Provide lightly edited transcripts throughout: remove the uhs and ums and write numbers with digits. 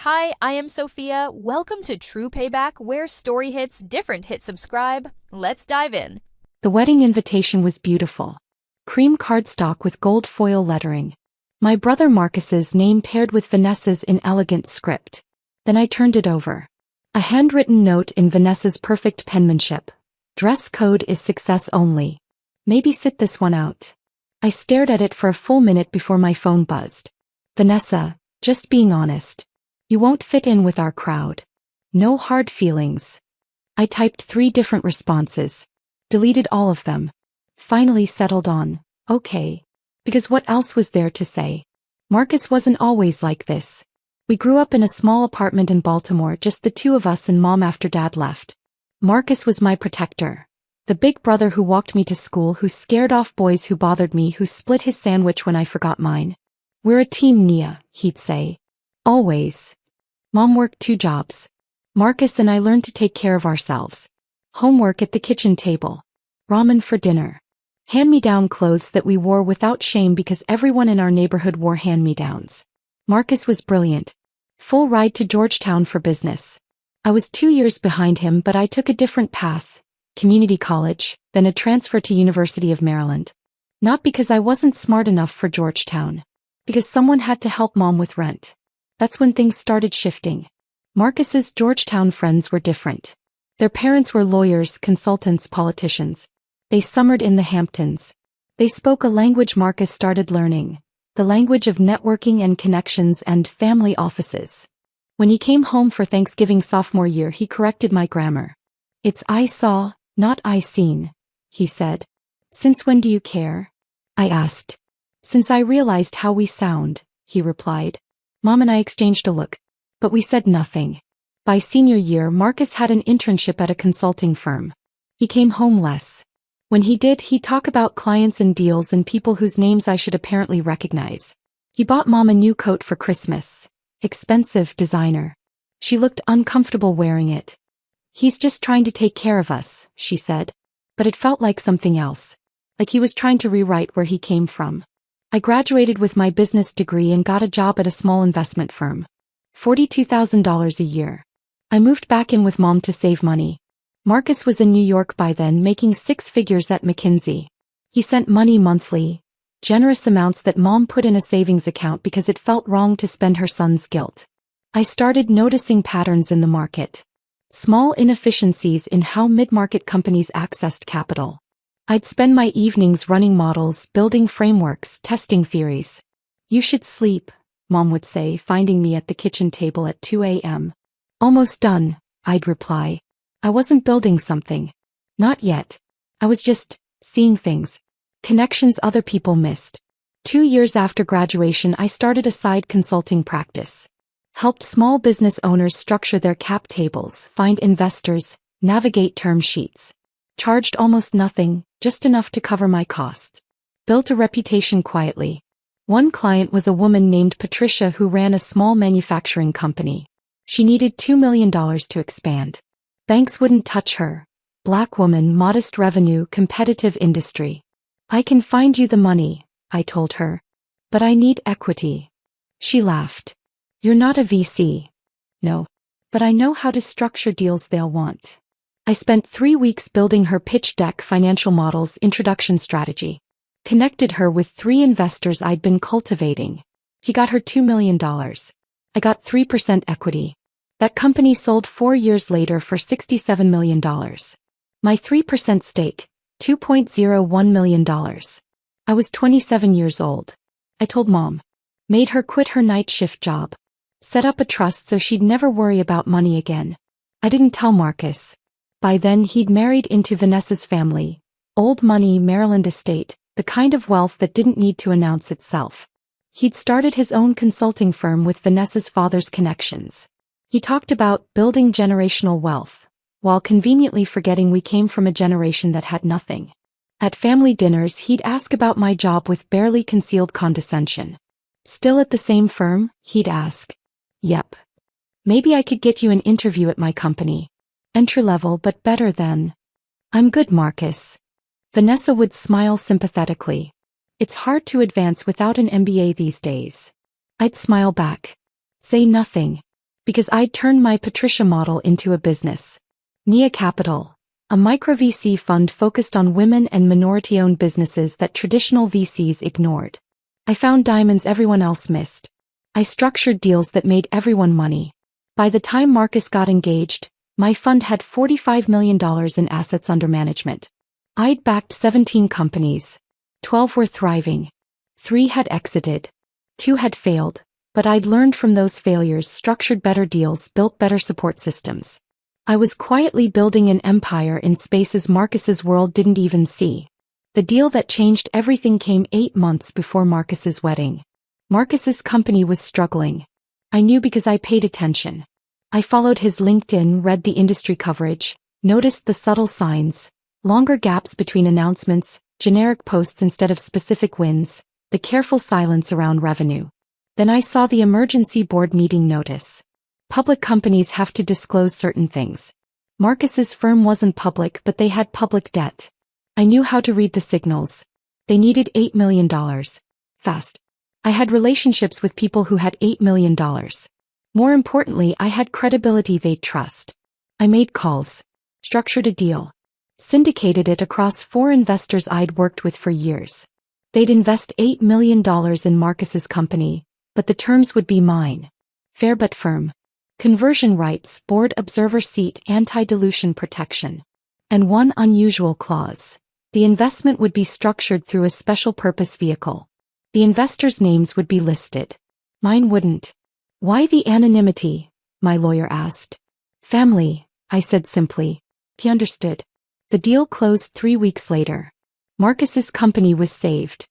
Hi, I am Sophia. Welcome to True Payback, where story hits different. Hit subscribe. Let's dive in. The wedding invitation was beautiful. Cream cardstock with gold foil lettering. My brother Marcus's name paired with Vanessa's in elegant script. Then I turned it over. A handwritten note in Vanessa's perfect penmanship. Dress code is success only. Maybe sit this one out. I stared at it for a full minute before my phone buzzed. Vanessa, just being honest. You won't fit in with our crowd. No hard feelings. I typed 3 different responses. Deleted all of them. Finally settled on, okay. Because what else was there to say? Marcus wasn't always like this. We grew up in a small apartment in Baltimore, just the 2 of us and Mom after Dad left. Marcus was my protector. The big brother who walked me to school, who scared off boys who bothered me, who split his sandwich when I forgot mine. We're a team, Nia, he'd say. Always. Mom worked 2 jobs. Marcus and I learned to take care of ourselves. Homework at the kitchen table. Ramen for dinner. Hand-me-down clothes that we wore without shame because everyone in our neighborhood wore hand-me-downs. Marcus was brilliant. Full ride to Georgetown for business. I was 2 years behind him, but I took a different path. Community college, then a transfer to University of Maryland. Not because I wasn't smart enough for Georgetown. Because someone had to help Mom with rent. That's when things started shifting. Marcus's Georgetown friends were different. Their parents were lawyers, consultants, politicians. They summered in the Hamptons. They spoke a language Marcus started learning, the language of networking and connections and family offices. When he came home for Thanksgiving sophomore year, he corrected my grammar. It's I saw, not I seen, he said. Since when do you care? I asked. Since I realized how we sound, he replied. Mom and I exchanged a look, but we said nothing. By senior year, Marcus had an internship at a consulting firm. He came home less. When he did, he'd talk about clients and deals and people whose names I should apparently recognize. He bought Mom a new coat for Christmas. Expensive, designer. She looked uncomfortable wearing it. He's just trying to take care of us, she said. But it felt like something else. Like he was trying to rewrite where he came from. I graduated with my business degree and got a job at a small investment firm. $42,000 a year. I moved back in with Mom to save money. Marcus was in New York by then, making 6 figures at McKinsey. He sent money monthly, generous amounts that Mom put in a savings account because it felt wrong to spend her son's guilt. I started noticing patterns in the market. Small inefficiencies in how mid-market companies accessed capital. I'd spend my evenings running models, building frameworks, testing theories. You should sleep, Mom would say, finding me at the kitchen table at 2 a.m. Almost done, I'd reply. I wasn't building something. Not yet. I was just seeing things. Connections other people missed. 2 years after graduation, I started a side consulting practice. Helped small business owners structure their cap tables, find investors, navigate term sheets. Charged almost nothing, just enough to cover my costs. Built a reputation quietly. One client was a woman named Patricia who ran a small manufacturing company. She needed $2 million to expand. Banks wouldn't touch her. Black woman, modest revenue, competitive industry. I can find you the money, I told her. But I need equity. She laughed. You're not a VC. No. But I know how to structure deals they'll want. I spent 3 weeks building her pitch deck, financial models, introduction strategy. Connected her with 3 investors I'd been cultivating. He got her $2 million. I got 3% equity. That company sold 4 years later for $67 million. My 3% stake, $2.01 million. I was 27 years old. I told Mom. Made her quit her night shift job. Set up a trust so she'd never worry about money again. I didn't tell Marcus. By then he'd married into Vanessa's family. Old money, Maryland estate, the kind of wealth that didn't need to announce itself. He'd started his own consulting firm with Vanessa's father's connections. He talked about building generational wealth, while conveniently forgetting we came from a generation that had nothing. At family dinners he'd ask about my job with barely concealed condescension. Still at the same firm? He'd ask. Yep. Maybe I could get you an interview at my company. Entry level but better than. I'm good, Marcus. Vanessa would smile sympathetically. It's hard to advance without an MBA these days. I'd smile back. Say nothing. Because I'd turned my Patricia model into a business. Nia Capital, a micro VC fund focused on women and minority-owned businesses that traditional VCs ignored. I found diamonds everyone else missed. I structured deals that made everyone money. By the time Marcus got engaged, my fund had $45 million in assets under management. I'd backed 17 companies. 12 were thriving. 3 had exited. 2 had failed, but I'd learned from those failures, structured better deals, built better support systems. I was quietly building an empire in spaces Marcus's world didn't even see. The deal that changed everything came 8 months before Marcus's wedding. Marcus's company was struggling. I knew because I paid attention. I followed his LinkedIn, read the industry coverage, noticed the subtle signs, longer gaps between announcements, generic posts instead of specific wins, the careful silence around revenue. Then I saw the emergency board meeting notice. Public companies have to disclose certain things. Marcus's firm wasn't public, but they had public debt. I knew how to read the signals. They needed $8 million. Fast. I had relationships with people who had $8 million. More importantly, I had credibility they'd trust. I made calls. Structured a deal. Syndicated it across 4 investors I'd worked with for years. They'd invest $8 million in Marcus's company, but the terms would be mine. Fair but firm. Conversion rights, board observer seat, anti-dilution protection. And one unusual clause. The investment would be structured through a special purpose vehicle. The investors' names would be listed. Mine wouldn't. Why the anonymity? My lawyer asked. Family, I said simply. He understood. The deal closed 3 weeks later. Marcus's company was saved.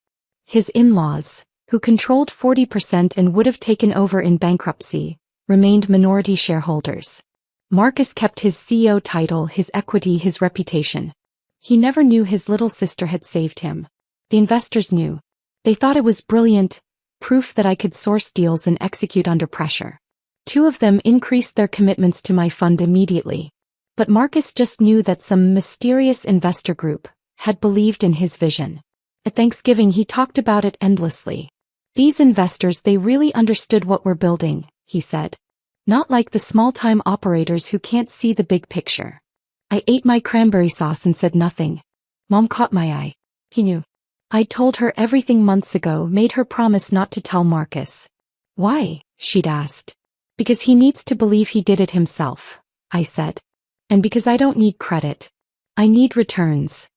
His in-laws, who controlled 40% and would have taken over in bankruptcy, remained minority shareholders. Marcus kept his CEO title, his equity, his reputation. He never knew his little sister had saved him. The investors knew. They thought it was brilliant, proof that I could source deals and execute under pressure. 2 of them increased their commitments to my fund immediately. But Marcus just knew that some mysterious investor group had believed in his vision. At Thanksgiving he talked about it endlessly. These investors, they really understood what we're building, he said. Not like the small-time operators who can't see the big picture. I ate my cranberry sauce and said nothing. Mom caught my eye. He knew. I'd told her everything months ago, made her promise not to tell Marcus. Why? She'd asked. Because he needs to believe he did it himself, I said. And because I don't need credit. I need returns.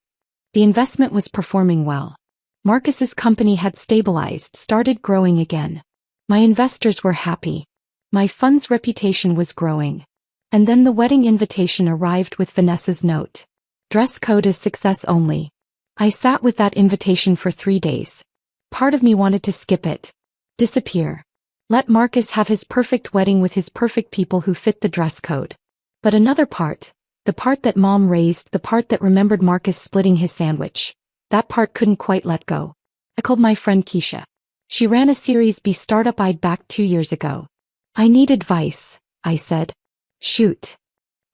The investment was performing well. Marcus's company had stabilized, started growing again. My investors were happy. My fund's reputation was growing. And then the wedding invitation arrived with Vanessa's note. Dress code is success only. I sat with that invitation for 3 days. Part of me wanted to skip it. Disappear. Let Marcus have his perfect wedding with his perfect people who fit the dress code. But another part, the part that Mom raised, the part that remembered Marcus splitting his sandwich, that part couldn't quite let go. I called my friend Keisha. She ran a Series B startup I'd backed 2 years ago. I need advice, I said. Shoot.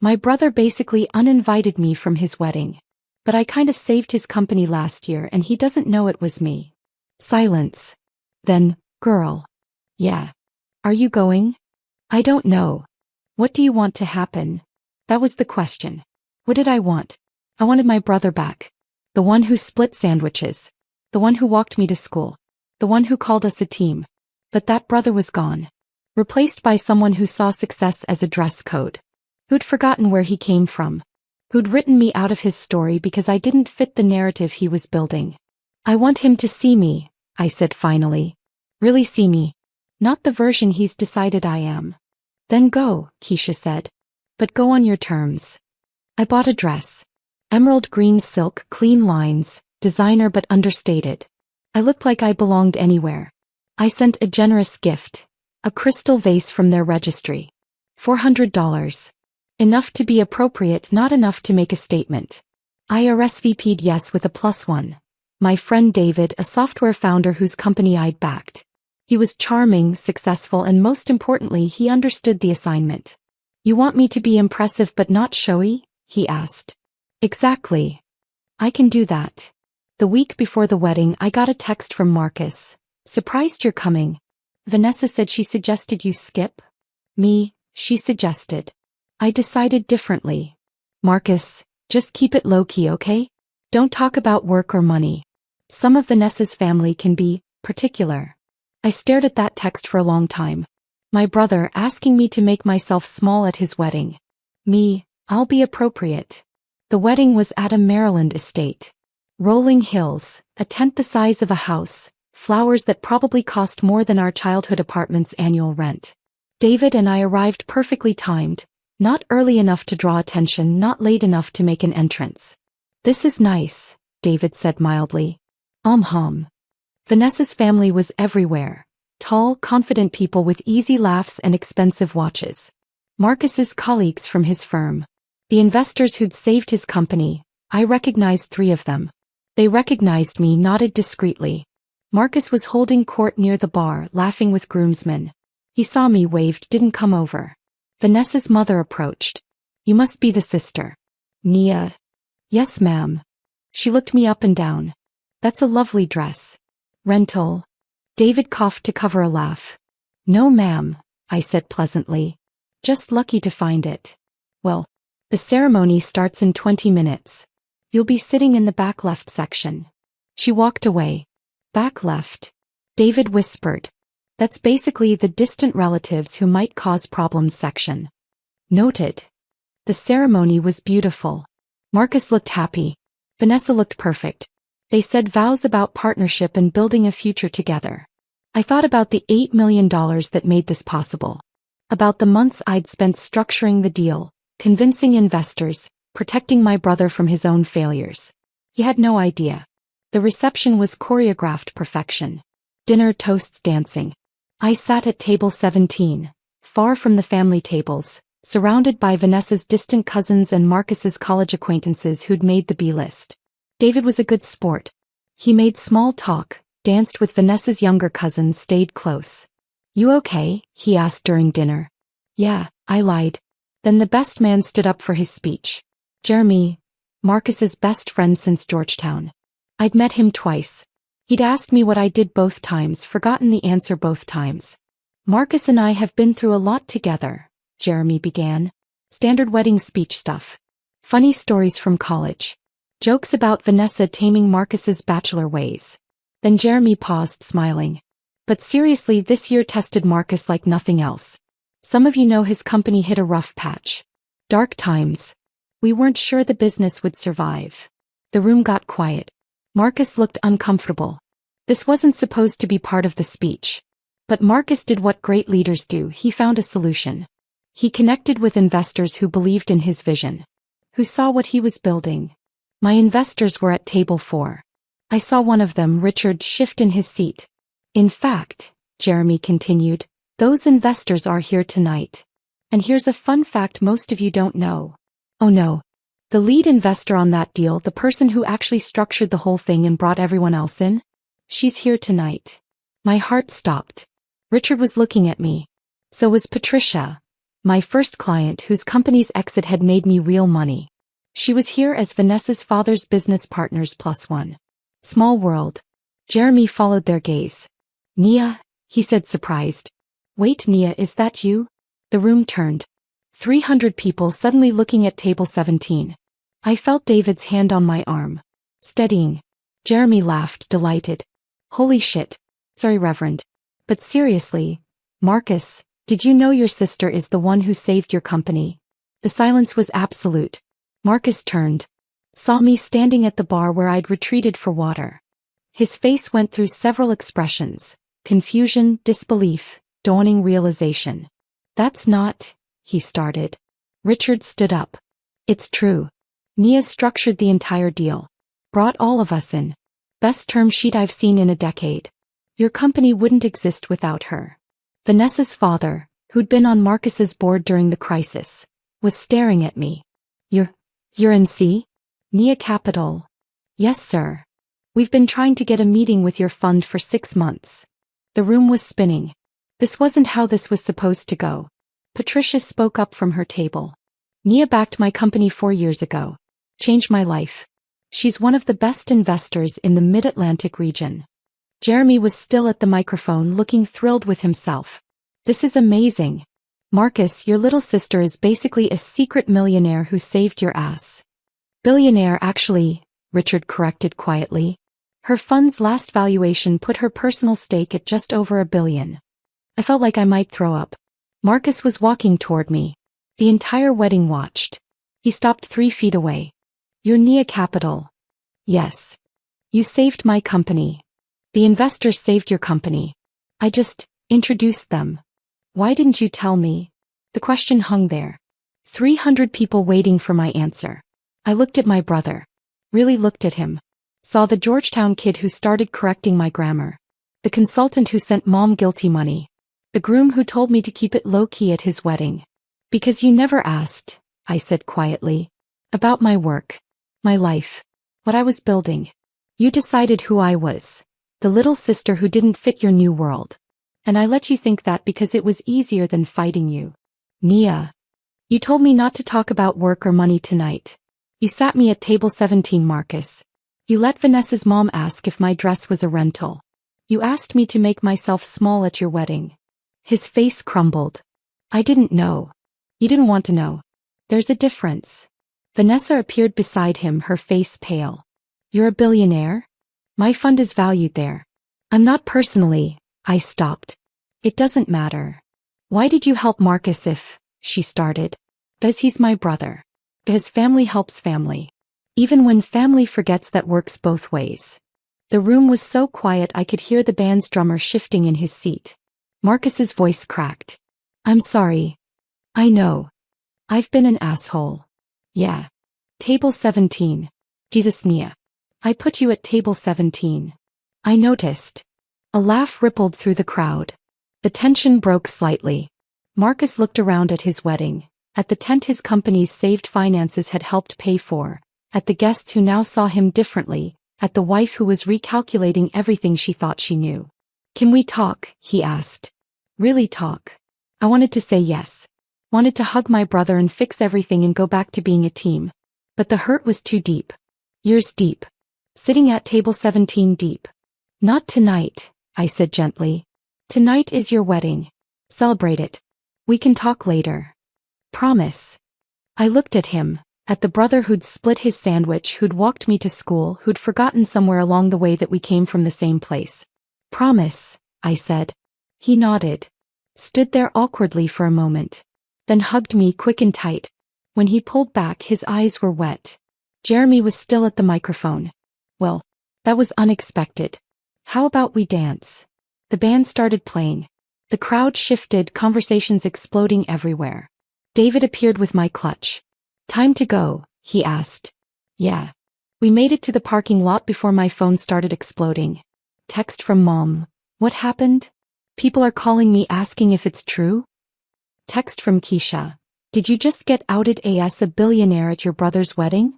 My brother basically uninvited me from his wedding. But I kinda saved his company last year and he doesn't know it was me. Silence. Then, girl. Yeah. Are you going? I don't know. What do you want to happen? That was the question. What did I want? I wanted my brother back. The one who split sandwiches. The one who walked me to school. The one who called us a team. But that brother was gone. Replaced by someone who saw success as a dress code. Who'd forgotten where he came from. Who'd written me out of his story because I didn't fit the narrative he was building. I want him to see me, I said finally. Really see me. Not the version he's decided I am. Then go, Keisha said. But go on your terms. I bought a dress. Emerald green silk, clean lines, designer but understated. I looked like I belonged anywhere. I sent a generous gift. A crystal vase from their registry. $400. Enough to be appropriate, not enough to make a statement. I RSVP'd yes with a +1. My friend David, a software founder whose company I'd backed. He was charming, successful, and most importantly, he understood the assignment. You want me to be impressive but not showy? He asked. Exactly. I can do that. The week before the wedding, I got a text from Marcus. Surprised you're coming. Vanessa said she suggested you skip. Me, she suggested. I decided differently. Marcus, just keep it low-key, okay? Don't talk about work or money. Some of Vanessa's family can be particular. I stared at that text for a long time. My brother asking me to make myself small at his wedding. Me, I'll be appropriate. The wedding was at a Maryland estate. Rolling hills, a tent the size of a house, flowers that probably cost more than our childhood apartment's annual rent. David and I arrived perfectly timed, not early enough to draw attention, not late enough to make an entrance. This is nice, David said mildly. Vanessa's family was everywhere. Tall, confident people with easy laughs and expensive watches. Marcus's colleagues from his firm. The investors who'd saved his company. I recognized 3 of them. They recognized me, nodded discreetly. Marcus was holding court near the bar, laughing with groomsmen. He saw me, waved, didn't come over. Vanessa's mother approached. You must be the sister. Nia. Yes, ma'am. She looked me up and down. That's a lovely dress. Rental. David coughed to cover a laugh. No, ma'am, I said pleasantly. Just lucky to find it. Well, the ceremony starts in 20 minutes. You'll be sitting in the back left section. She walked away. Back left. David whispered. That's basically the distant relatives who might cause problems section. Noted. The ceremony was beautiful. Marcus looked happy. Vanessa looked perfect. They said vows about partnership and building a future together. I thought about the $8 million that made this possible. About the months I'd spent structuring the deal, convincing investors, protecting my brother from his own failures. He had no idea. The reception was choreographed perfection. Dinner, toasts, dancing. I sat at table 17, far from the family tables, surrounded by Vanessa's distant cousins and Marcus's college acquaintances who'd made the B-list. David was a good sport. He made small talk, danced with Vanessa's younger cousins, stayed close. You okay? He asked during dinner. Yeah, I lied. Then the best man stood up for his speech. Jeremy, Marcus's best friend since Georgetown. I'd met him twice. He'd asked me what I did both times, forgotten the answer both times. Marcus and I have been through a lot together, Jeremy began. Standard wedding speech stuff. Funny stories from college. Jokes about Vanessa taming Marcus's bachelor ways. Then Jeremy paused, smiling. But seriously, this year tested Marcus like nothing else. Some of you know his company hit a rough patch. Dark times. We weren't sure the business would survive. The room got quiet. Marcus looked uncomfortable. This wasn't supposed to be part of the speech. But Marcus did what great leaders do. He found a solution. He connected with investors who believed in his vision. Who saw what he was building. My investors were at table 4. I saw one of them, Richard, shift in his seat. In fact, Jeremy continued, those investors are here tonight. And here's a fun fact most of you don't know. Oh no. The lead investor on that deal, the person who actually structured the whole thing and brought everyone else in? She's here tonight. My heart stopped. Richard was looking at me. So was Patricia, my first client whose company's exit had made me real money. She was here as Vanessa's father's business partners +1. Small world. Jeremy followed their gaze. Nia, he said, surprised. Wait, Nia, is that you? The room turned. 300 people suddenly looking at table 17. I felt David's hand on my arm. Steadying. Jeremy laughed, delighted. Holy shit. Sorry, Reverend. But seriously, Marcus, did you know your sister is the one who saved your company? The silence was absolute. Marcus turned. Saw me standing at the bar where I'd retreated for water. His face went through several expressions. Confusion, disbelief, dawning realization. That's not... he started. Richard stood up. It's true. Nia structured the entire deal. Brought all of us in. Best term sheet I've seen in a decade. Your company wouldn't exist without her. Vanessa's father, who'd been on Marcus's board during the crisis, was staring at me. You're in C? Nia Capital. Yes, sir. We've been trying to get a meeting with your fund for 6 months. The room was spinning. This wasn't how this was supposed to go. Patricia spoke up from her table. Nia backed my company 4 years ago. Changed my life. She's one of the best investors in the Mid-Atlantic region. Jeremy was still at the microphone, looking thrilled with himself. This is amazing. Marcus, your little sister is basically a secret millionaire who saved your ass. Billionaire actually, Richard corrected quietly. Her fund's last valuation put her personal stake at just over $1 billion. I felt like I might throw up. Marcus was walking toward me. The entire wedding watched. He stopped 3 feet away. Your Nia Capital. Yes. You saved my company. The investors saved your company. I just introduced them. Why didn't you tell me? The question hung there. 300 people waiting for my answer. I looked at my brother. Really looked at him. Saw the Georgetown kid who started correcting my grammar. The consultant who sent mom guilty money. The groom who told me to keep it low-key at his wedding. Because you never asked, I said quietly. About my work. My life. What I was building. You decided who I was. The little sister who didn't fit your new world. And I let you think that because it was easier than fighting you. Nia. You told me not to talk about work or money tonight. You sat me at table 17, Marcus. You let Vanessa's mom ask if my dress was a rental. You asked me to make myself small at your wedding. His face crumbled. I didn't know. You didn't want to know. There's a difference. Vanessa appeared beside him, her face pale. You're a billionaire? My fund is valued there. I'm not personally. I stopped. It doesn't matter. Why did you help Marcus if, she started. Because he's my brother. Because family helps family. Even when family forgets, that works both ways. The room was so quiet I could hear the band's drummer shifting in his seat. Marcus's voice cracked. I'm sorry. I know. I've been an asshole. Yeah. Table 17. Jesus, Nia. I put you at table 17. I noticed. A laugh rippled through the crowd. The tension broke slightly. Marcus looked around at his wedding, at the tent his company's saved finances had helped pay for, at the guests who now saw him differently, at the wife who was recalculating everything she thought she knew. Can we talk? He asked. Really talk? I wanted to say yes. Wanted to hug my brother and fix everything and go back to being a team. But the hurt was too deep. Years deep. Sitting at table 17 deep. Not tonight, I said gently. Tonight is your wedding. Celebrate it. We can talk later. Promise. I looked at him, at the brother who'd split his sandwich, who'd walked me to school, who'd forgotten somewhere along the way that we came from the same place. Promise, I said. He nodded. Stood there awkwardly for a moment. Then hugged me quick and tight. When he pulled back, his eyes were wet. Jeremy was still at the microphone. Well, that was unexpected. How about we dance? The band started playing. The crowd shifted, conversations exploding everywhere. David appeared with my clutch. Time to go, he asked. Yeah. We made it to the parking lot before my phone started exploding. Text from Mom. What happened? People are calling me asking if it's true? Text from Keisha. Did you just get outed as a billionaire at your brother's wedding?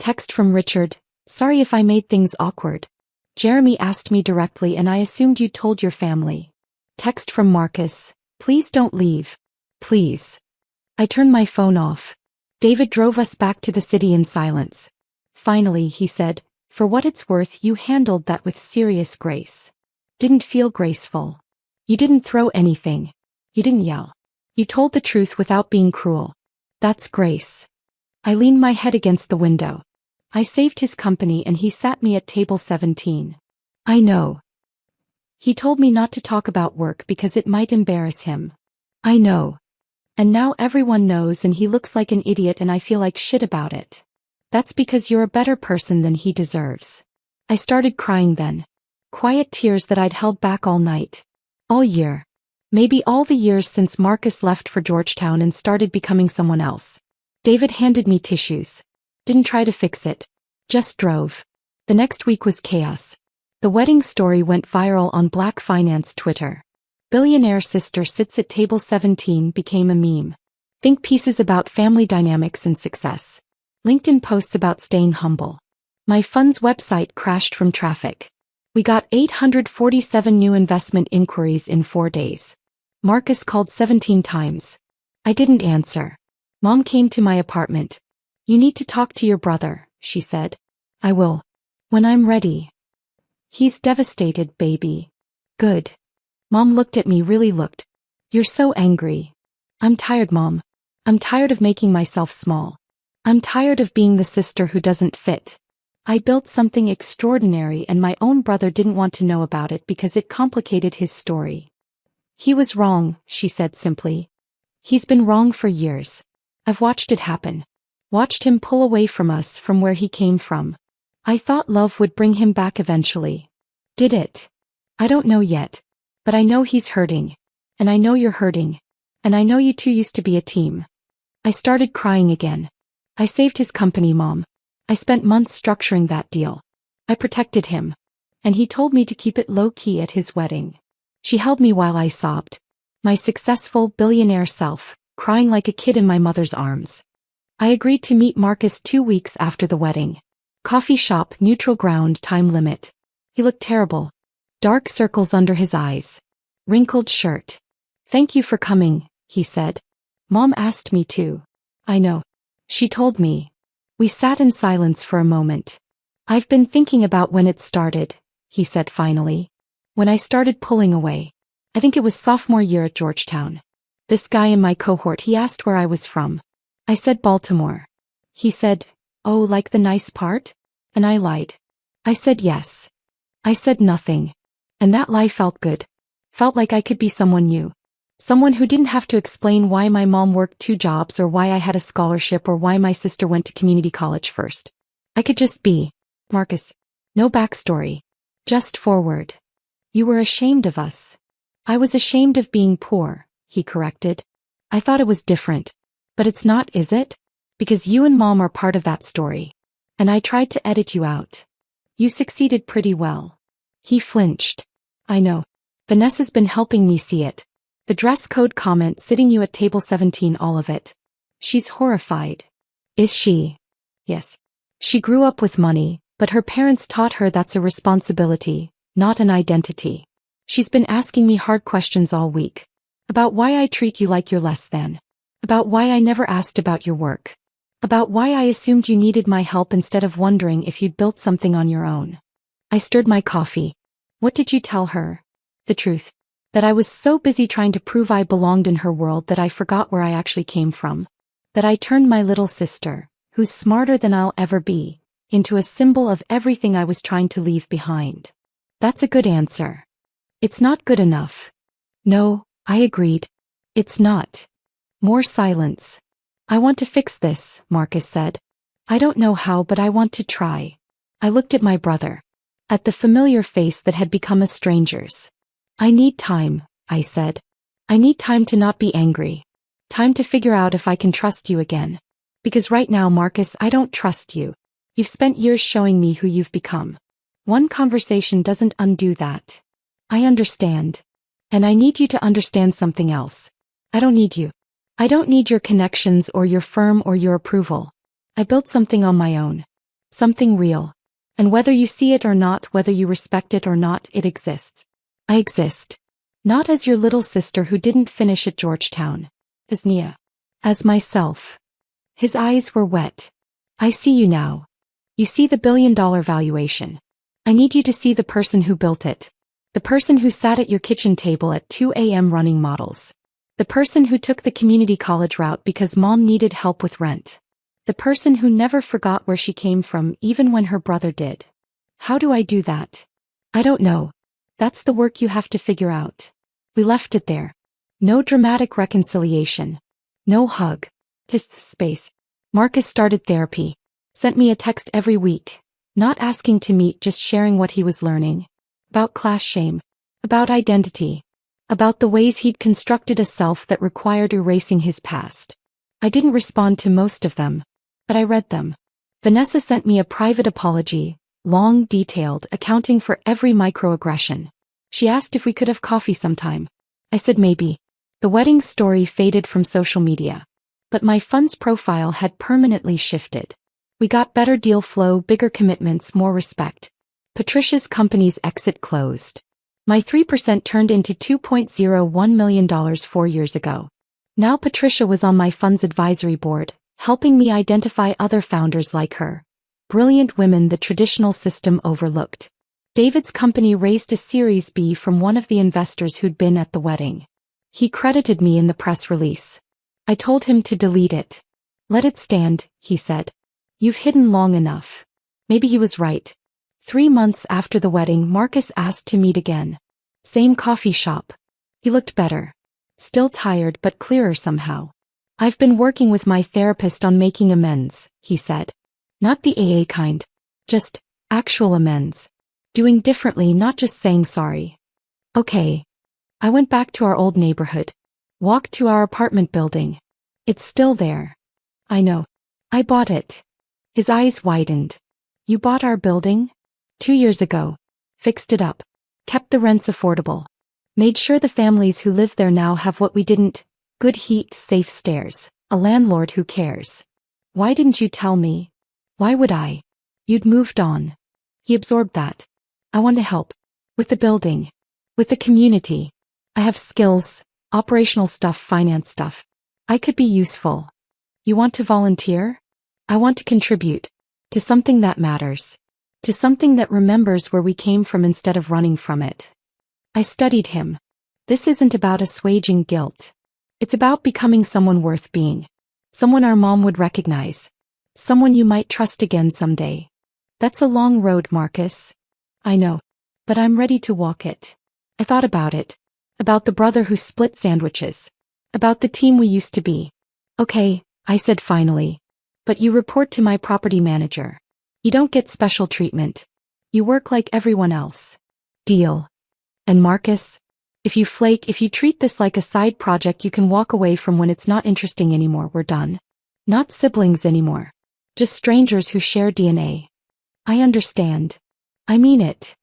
Text from Richard. Sorry if I made things awkward. Jeremy asked me directly and I assumed you told your family. Text from Marcus. Please don't leave. Please. I turned my phone off. David drove us back to the city in silence. Finally, he said, for what it's worth, you handled that with serious grace. Didn't feel graceful. You didn't throw anything. You didn't yell. You told the truth without being cruel. That's grace. I leaned my head against the window. I saved his company and he sat me at table 17. I know. He told me not to talk about work because it might embarrass him. I know. And now everyone knows and he looks like an idiot and I feel like shit about it. That's because you're a better person than he deserves. I started crying then. Quiet tears that I'd held back all night. All year. Maybe all the years since Marcus left for Georgetown and started becoming someone else. David handed me tissues. Didn't try to fix it. Just drove. The next week was chaos. The wedding story went viral on Black Finance Twitter. Billionaire sister sits at table 17 became a meme. Think pieces about family dynamics and success. LinkedIn posts about staying humble. My fund's website crashed from traffic. We got 847 new investment inquiries in 4 days. Marcus called 17 times. I didn't answer. Mom came to my apartment. You need to talk to your brother, she said. I will. When I'm ready. He's devastated, baby. Good. Mom looked at me, really looked. You're so angry. I'm tired, Mom. I'm tired of making myself small. I'm tired of being the sister who doesn't fit. I built something extraordinary and my own brother didn't want to know about it because it complicated his story. He was wrong, she said simply. He's been wrong for years. I've watched it happen. Watched him pull away from us from where he came from. I thought love would bring him back eventually. Did it? I don't know yet. But I know he's hurting. And I know you're hurting. And I know you two used to be a team. I started crying again. I saved his company, Mom. I spent months structuring that deal. I protected him. And he told me to keep it low-key at his wedding. She held me while I sobbed. My successful billionaire self, crying like a kid in my mother's arms. I agreed to meet Marcus 2 weeks after the wedding. Coffee shop, neutral ground, time limit. He looked terrible. Dark circles under his eyes. Wrinkled shirt. Thank you for coming, he said. Mom asked me to. I know. She told me. We sat in silence for a moment. I've been thinking about when it started, he said finally. When I started pulling away. I think it was sophomore year at Georgetown. This guy in my cohort, he asked where I was from. I said Baltimore. He said, oh, like the nice part? And I lied. I said yes. I said nothing. And that lie felt good. Felt like I could be someone new. Someone who didn't have to explain why my mom worked 2 jobs or why I had a scholarship or why my sister went to community college first. I could just be. Marcus. No backstory. Just forward. You were ashamed of us. I was ashamed of being poor, he corrected. I thought it was different. But it's not, is it? Because you and Mom are part of that story. And I tried to edit you out. You succeeded pretty well. He flinched. I know. Vanessa's been helping me see it. The dress code comment, sitting you at table 17, all of it. She's horrified. Is she? Yes. She grew up with money, but her parents taught her that's a responsibility, not an identity. She's been asking me hard questions all week. About why I treat you like you're less than. About why I never asked about your work. About why I assumed you needed my help instead of wondering if you'd built something on your own. I stirred my coffee. What did you tell her? The truth. That I was so busy trying to prove I belonged in her world that I forgot where I actually came from. That I turned my little sister, who's smarter than I'll ever be, into a symbol of everything I was trying to leave behind. That's a good answer. It's not good enough. No, I agreed. It's not. More silence. I want to fix this, Marcus said. I don't know how, but I want to try. I looked at my brother. At the familiar face that had become a stranger's. I need time, I said. I need time to not be angry. Time to figure out if I can trust you again. Because right now, Marcus, I don't trust you. You've spent years showing me who you've become. One conversation doesn't undo that. I understand. And I need you to understand something else. I don't need you. I don't need your connections or your firm or your approval. I built something on my own. Something real. And whether you see it or not, whether you respect it or not, it exists. I exist. Not as your little sister who didn't finish at Georgetown. As Nia. As myself. His eyes were wet. I see you now. You see the billion-dollar valuation. I need you to see the person who built it. The person who sat at your kitchen table at 2 a.m. running models. The person who took the community college route because Mom needed help with rent. The person who never forgot where she came from even when her brother did. How do I do that? I don't know. That's the work you have to figure out. We left it there. No dramatic reconciliation. No hug. Just space. Marcus started therapy. Sent me a text every week. Not asking to meet, just sharing what he was learning. About class shame. About identity. About the ways he'd constructed a self that required erasing his past. I didn't respond to most of them. But I read them. Vanessa sent me a private apology. Long, detailed, accounting for every microaggression. She asked if we could have coffee sometime. I said maybe. The wedding story faded from social media. But my funds profile had permanently shifted. We got better deal flow, bigger commitments, more respect. Patricia's company's exit closed. My 3% turned into $2.01 million 4 years ago. Now Patricia was on my fund's advisory board, helping me identify other founders like her. Brilliant women the traditional system overlooked. David's company raised a Series B from one of the investors who'd been at the wedding. He credited me in the press release. I told him to delete it. Let it stand, he said. You've hidden long enough. Maybe he was right. 3 months after the wedding, Marcus asked to meet again. Same coffee shop. He looked better. Still tired but clearer somehow. I've been working with my therapist on making amends, he said. Not the AA kind. Just actual amends. Doing differently, not just saying sorry. Okay. I went back to our old neighborhood. Walked to our apartment building. It's still there. I know. I bought it. His eyes widened. You bought our building? 2 years ago. Fixed it up. Kept the rents affordable. Made sure the families who live there now have what we didn't. Good heat, safe stairs. A landlord who cares. Why didn't you tell me? Why would I? You'd moved on. He absorbed that. I want to help. With the building. With the community. I have skills. Operational stuff, finance stuff. I could be useful. You want to volunteer? I want to contribute. To something that matters. To something that remembers where we came from instead of running from it. I studied him. This isn't about assuaging guilt. It's about becoming someone worth being. Someone our mom would recognize. Someone you might trust again someday. That's a long road, Marcus. I know. But I'm ready to walk it. I thought about it. About the brother who split sandwiches. About the team we used to be. Okay, I said finally. But you report to my property manager. You don't get special treatment. You work like everyone else. Deal. And Marcus? If you flake, if you treat this like a side project you can walk away from when it's not interesting anymore, we're done. Not siblings anymore. Just strangers who share DNA. I understand. I mean it.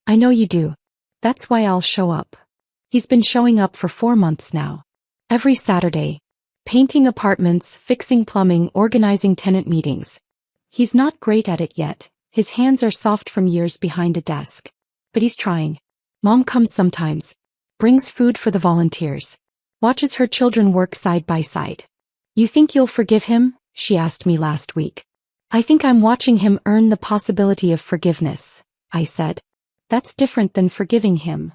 I know you do. That's why I'll show up. He's been showing up for 4 months now. Every Saturday. Painting apartments, fixing plumbing, organizing tenant meetings. He's not great at it yet. His hands are soft from years behind a desk. But he's trying. Mom comes sometimes. Brings food for the volunteers. Watches her children work side by side. You think you'll forgive him? She asked me last week. I think I'm watching him earn the possibility of forgiveness, I said. That's different than forgiving him.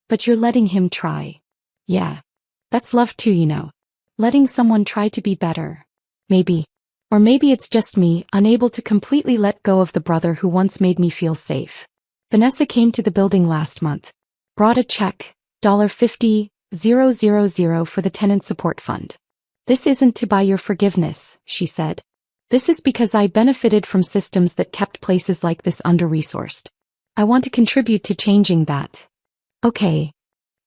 But you're letting him try. Yeah. That's love too, you know. Letting someone try to be better. Maybe. Or maybe it's just me, unable to completely let go of the brother who once made me feel safe. Vanessa came to the building last month. Brought a check, $50,000 for the tenant support fund. This isn't to buy your forgiveness, she said. This is because I benefited from systems that kept places like this under-resourced. I want to contribute to changing that. Okay.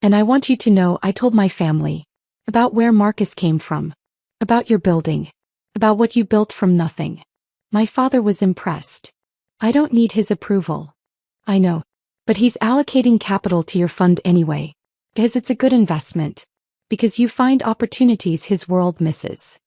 And I want you to know I told my family. About where Marcus came from. About your building. About what you built from nothing. My father was impressed. I don't need his approval. I know. But he's allocating capital to your fund anyway. Because it's a good investment. Because you find opportunities his world misses.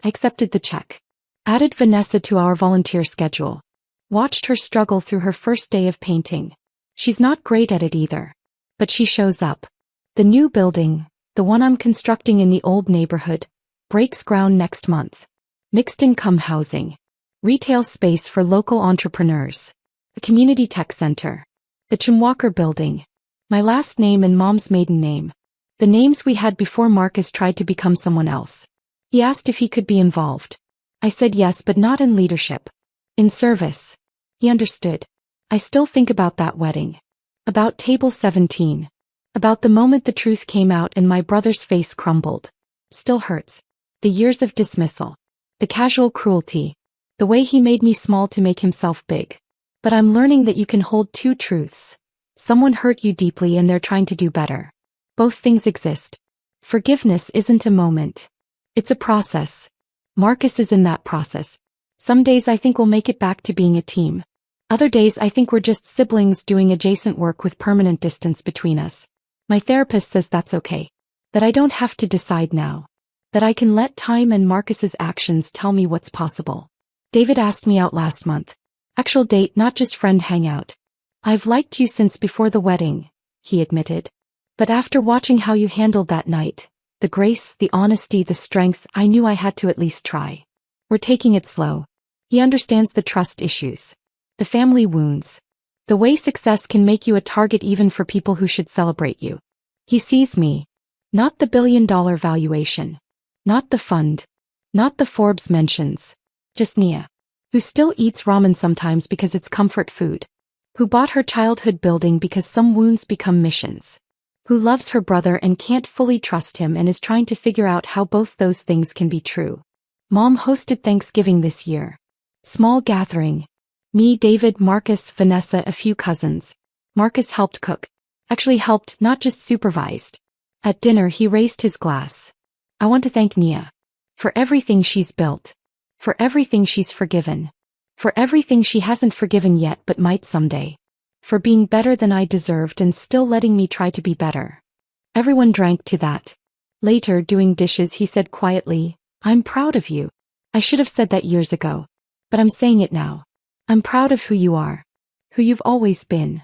I accepted the check. Added Vanessa to our volunteer schedule. Watched her struggle through her first day of painting. She's not great at it either. But she shows up. The new building, the one I'm constructing in the old neighborhood, breaks ground next month. Mixed income housing. Retail space for local entrepreneurs. A community tech center. The Chimwalker building. My last name and Mom's maiden name. The names we had before Marcus tried to become someone else. He asked if he could be involved. I said yes, but not in leadership. In service. He understood. I still think about that wedding. About table 17. About the moment the truth came out and my brother's face crumbled. Still hurts. The years of dismissal. The casual cruelty. The way he made me small to make himself big. But I'm learning that you can hold two truths. Someone hurt you deeply and they're trying to do better. Both things exist. Forgiveness isn't a moment. It's a process. Marcus is in that process. Some days I think we'll make it back to being a team. Other days I think we're just siblings doing adjacent work with permanent distance between us. My therapist says that's okay. That I don't have to decide now. That I can let time and Marcus's actions tell me what's possible. David asked me out last month. Actual date, not just friend hangout. I've liked you since before the wedding, he admitted. But after watching how you handled that night, the grace, the honesty, the strength, I knew I had to at least try. We're taking it slow. He understands the trust issues. The family wounds. The way success can make you a target even for people who should celebrate you. He sees me. Not the $1 billion valuation. Not the fund. Not the Forbes mentions. Just Nia. Who still eats ramen sometimes because it's comfort food. Who bought her childhood building because some wounds become missions. Who loves her brother and can't fully trust him and is trying to figure out how both those things can be true. Mom hosted Thanksgiving this year. Small gathering. Me, David, Marcus, Vanessa, a few cousins. Marcus helped cook. Actually helped, not just supervised. At dinner he raised his glass. I want to thank Nia. For everything she's built. For everything she's forgiven. For everything she hasn't forgiven yet but might someday. For being better than I deserved and still letting me try to be better. Everyone drank to that. Later, doing dishes, he said quietly, I'm proud of you. I should have said that years ago. But I'm saying it now. I'm proud of who you are. Who you've always been.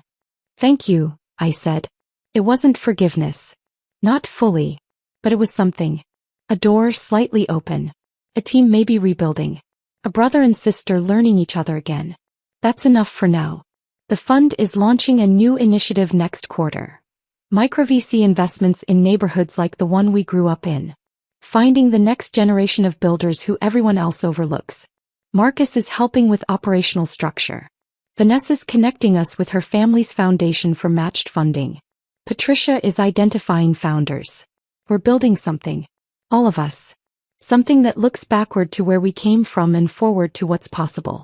Thank you, I said. It wasn't forgiveness. Not fully. But it was something. A door slightly open. A team maybe rebuilding. A brother and sister learning each other again. That's enough for now. The fund is launching a new initiative next quarter. Micro VC investments in neighborhoods like the one we grew up in. Finding the next generation of builders who everyone else overlooks. Marcus is helping with operational structure. Vanessa's connecting us with her family's foundation for matched funding. Patricia is identifying founders. We're building something. All of us. Something that looks backward to where we came from and forward to what's possible.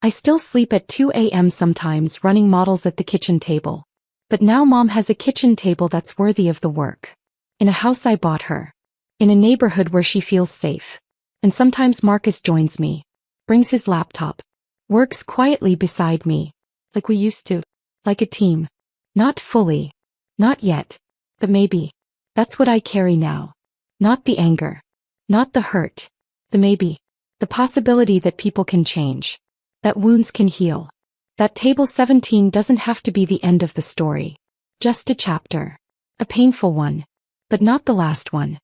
I still sleep at 2 a.m. sometimes running models at the kitchen table. But now Mom has a kitchen table that's worthy of the work. In a house I bought her. In a neighborhood where she feels safe. And sometimes Marcus joins me. Brings his laptop. Works quietly beside me. Like we used to. Like a team. Not fully. Not yet. But maybe. That's what I carry now. Not the anger. Not the hurt. The maybe. The possibility that people can change. That wounds can heal. That table 17 doesn't have to be the end of the story. Just a chapter. A painful one. But not the last one.